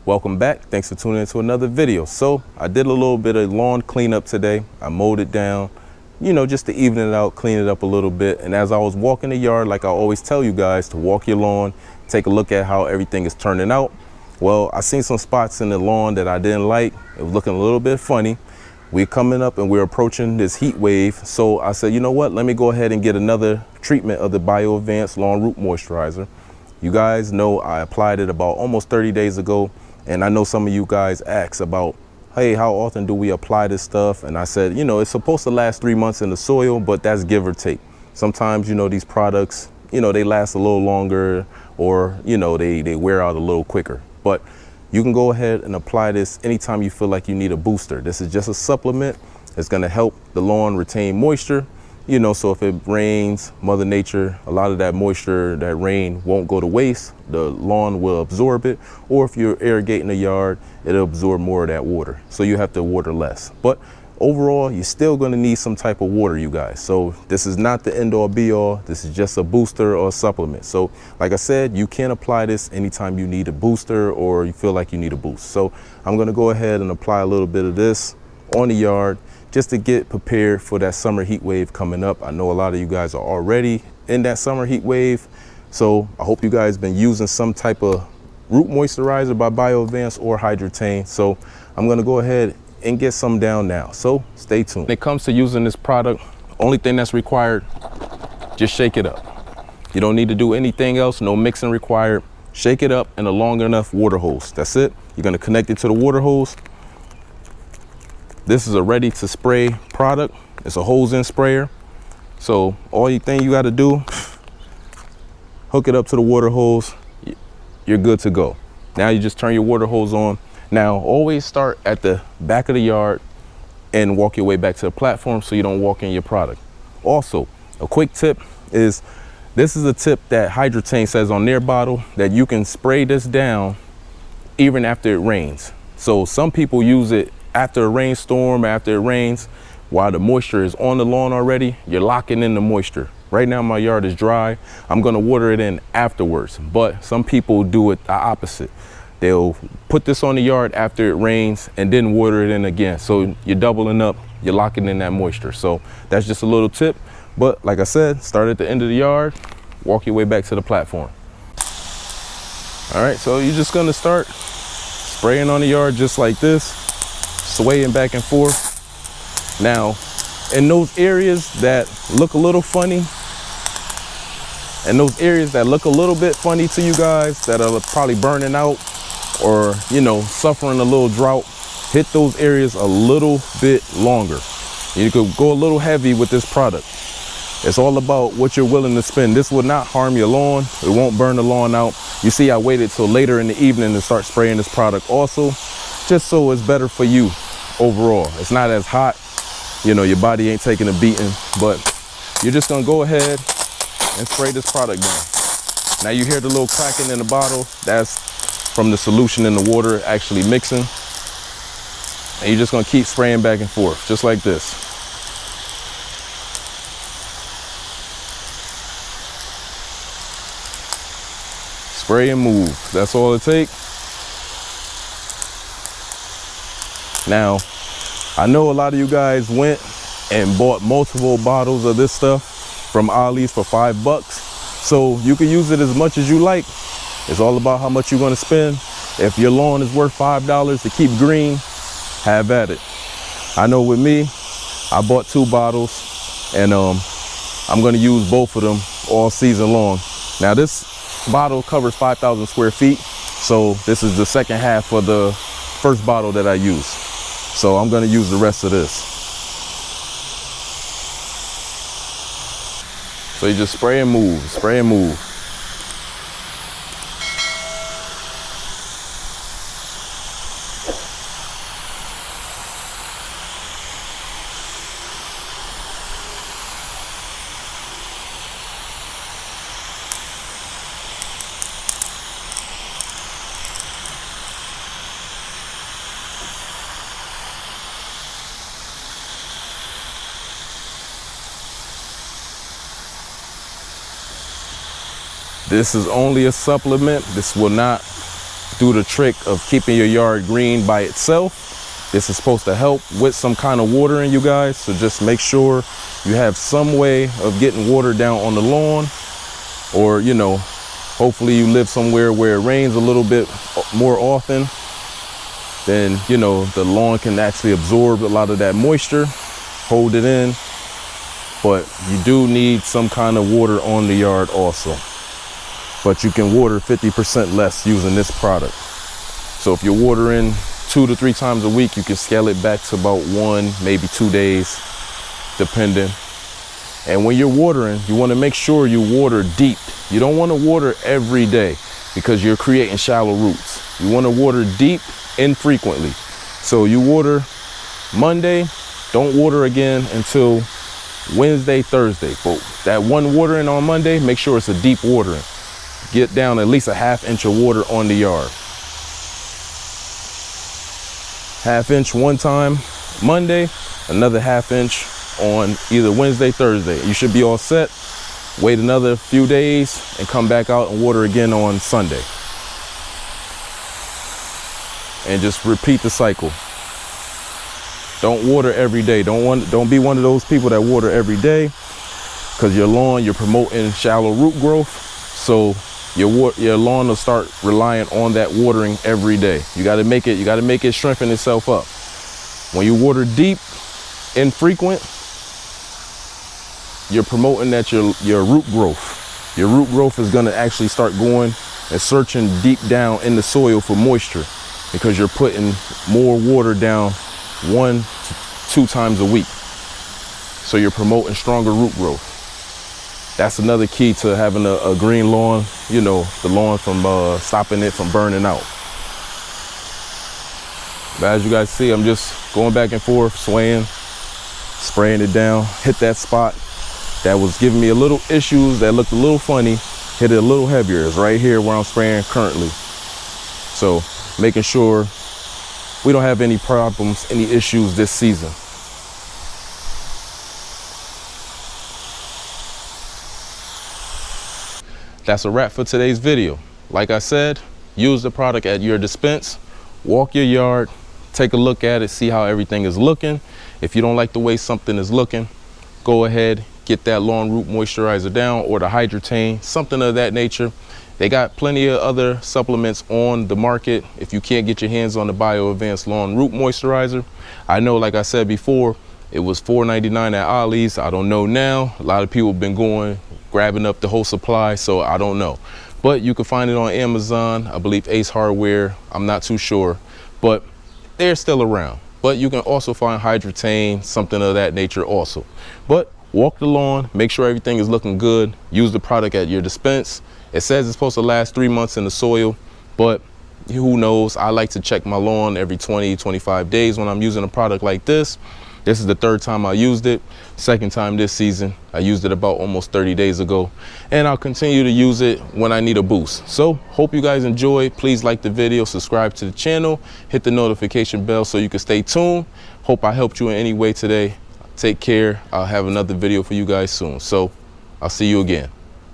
Welcome back. Thanks for tuning into another video. So I did a little bit of lawn cleanup today. I mowed it down, you know, just to even it out, clean it up a little bit. And as I was walking the yard, like I always tell you guys, to walk your lawn, take a look at how everything is turning out. Well, I seen some spots in the lawn that I didn't like. It was looking a little bit funny. We're coming up and we're approaching this heat wave. So I said, you know what, let me go ahead and get another treatment of the Bioadvanced Lawn Root Moisturizer. You guys know I applied it about almost 30 days ago. And I know some of you guys ask about, hey, how often do we apply this stuff? And I said, you know, it's supposed to last 3 months in the soil, but that's give or take. Sometimes, you know, these products, you know, they last a little longer, or, you know, they wear out a little quicker. But you can go ahead and apply this anytime you feel like you need a booster. This is just a supplement. It's going to help the lawn retain moisture. You know, so if it rains, Mother Nature, a lot of that moisture, that rain won't go to waste. The lawn will absorb it. Or if you're irrigating the yard, it'll absorb more of that water. So you have to water less. But overall, you're still going to need some type of water, you guys. So this is not the end all be all. This is just a booster or a supplement. So like I said, you can apply this anytime you need a booster or you feel like you need a boost. So I'm going to go ahead and apply a little bit of this on the yard, just to get prepared for that summer heat wave coming up. I know a lot of you guys are already in that summer heat wave. So I hope you guys been using some type of root moisturizer by Bioadvanced or Hydrotain. So I'm gonna go ahead and get some down now. So stay tuned. When it comes to using this product, only thing that's required, just shake it up. You don't need to do anything else, no mixing required. Shake it up in a long enough water hose. That's it. You're gonna connect it to the water hose. This is a ready to spray product. It's a hose in sprayer. So all you got to do, hook it up to the water hose. You're good to go. Now you just turn your water hose on. Now always start at the back of the yard and walk your way back to the platform so you don't walk in your product. Also, a quick tip is, this is a tip that Hydrotain says on their bottle, that you can spray this down even after it rains. So some people use it after a rainstorm, after it rains, while the moisture is on the lawn already. You're locking in the moisture. Right now my yard is dry. I'm gonna water it in afterwards, but some people do it the opposite. They'll put this on the yard after it rains and then water it in again. So you're doubling up, you're locking in that moisture. So that's just a little tip. But like I said, start at the end of the yard, walk your way back to the platform. All right, so you're just gonna start spraying on the yard just like this, swaying back and forth. Now, in those areas that look a little funny, and those areas that look a little bit funny to you guys, that are probably burning out or, you know, suffering a little drought, hit those areas a little bit longer. You could go a little heavy with this product. It's all about what you're willing to spend. This will not harm your lawn. It won't burn the lawn out. You see, I waited till later in the evening to start spraying this product also, just so it's better for you overall. It's not as hot, you know, your body ain't taking a beating, but you're just gonna go ahead and spray this product down. Now you hear the little cracking in the bottle. That's from the solution in the water actually mixing. And you're just gonna keep spraying back and forth, just like this. Spray and move, that's all it takes. Now, I know a lot of you guys went and bought multiple bottles of this stuff from Ollie's for $5. So you can use it as much as you like. It's all about how much you're gonna spend. If your lawn is worth $5 to keep green, have at it. I know with me, I bought 2 bottles and I'm gonna use both of them all season long. Now this bottle covers 5,000 square feet. So this is the second half of the first bottle that I used. So I'm gonna use the rest of this. So you just spray and move, spray and move. This is only a supplement. This will not do the trick of keeping your yard green by itself. This is supposed to help with some kind of watering, you guys. So just make sure you have some way of getting water down on the lawn, or, you know, hopefully you live somewhere where it rains a little bit more often. Then, you know, the lawn can actually absorb a lot of that moisture, hold it in. But you do need some kind of water on the yard also. But you can water 50% less using this product. So if you're watering 2 to 3 times a week, you can scale it back to about 1, maybe 2 days, depending. And when you're watering, you want to make sure you water deep. You don't want to water every day because you're creating shallow roots. You want to water deep, infrequently. So you water Monday, don't water again until Wednesday, Thursday. But that one watering on Monday, make sure it's a deep watering. Get down at least a 1/2 inch of water on the yard. 1/2 inch one time Monday, another 1/2 inch on either Wednesday, Thursday. You should be all set. Wait another few days and come back out and water again on Sunday. And just repeat the cycle. Don't water every day. Don't be one of those people that water every day, because your lawn, you're promoting shallow root growth. So your lawn will start relying on that watering every day. You got to make it strengthen itself up. When you water deep, infrequent, you're promoting that your root growth. Your root growth is going to actually start going and searching deep down in the soil for moisture, because you're putting more water down 1 to 2 times a week. So you're promoting stronger root growth. That's another key to having a green lawn, you know, the lawn from stopping it from burning out. But as you guys see, I'm just going back and forth, swaying, spraying it down, hit that spot that was giving me a little issues, that looked a little funny, hit it a little heavier. It's right here where I'm spraying currently. So making sure we don't have any problems, any issues this season. That's a wrap for today's video. Like I said, use the product at your dispense, walk your yard, take a look at it, see how everything is looking. If you don't like the way something is looking, go ahead, get that lawn root moisturizer down, or the Hydratane, something of that nature. They got plenty of other supplements on the market if you can't get your hands on the Bioadvanced lawn root moisturizer. I know, like I said before, it was $4.99 at Ollie's. I don't know now. A lot of people have been grabbing up the whole supply, so I don't know. But you can find it on Amazon, I believe Ace Hardware, I'm not too sure, but they're still around. But you can also find Hydratane, something of that nature also. But walk the lawn, make sure everything is looking good, use the product at your dispense. It says it's supposed to last 3 months in the soil, but who knows? I like to check my lawn every 20, 25 days when I'm using a product like this. This is the 3rd time I used it, 2nd time this season. I used it about almost 30 days ago, and I'll continue to use it when I need a boost. So hope you guys enjoy. Please like the video, subscribe to the channel, hit the notification bell so you can stay tuned. Hope I helped you in any way today. Take care. I'll have another video for you guys soon. So I'll see you again.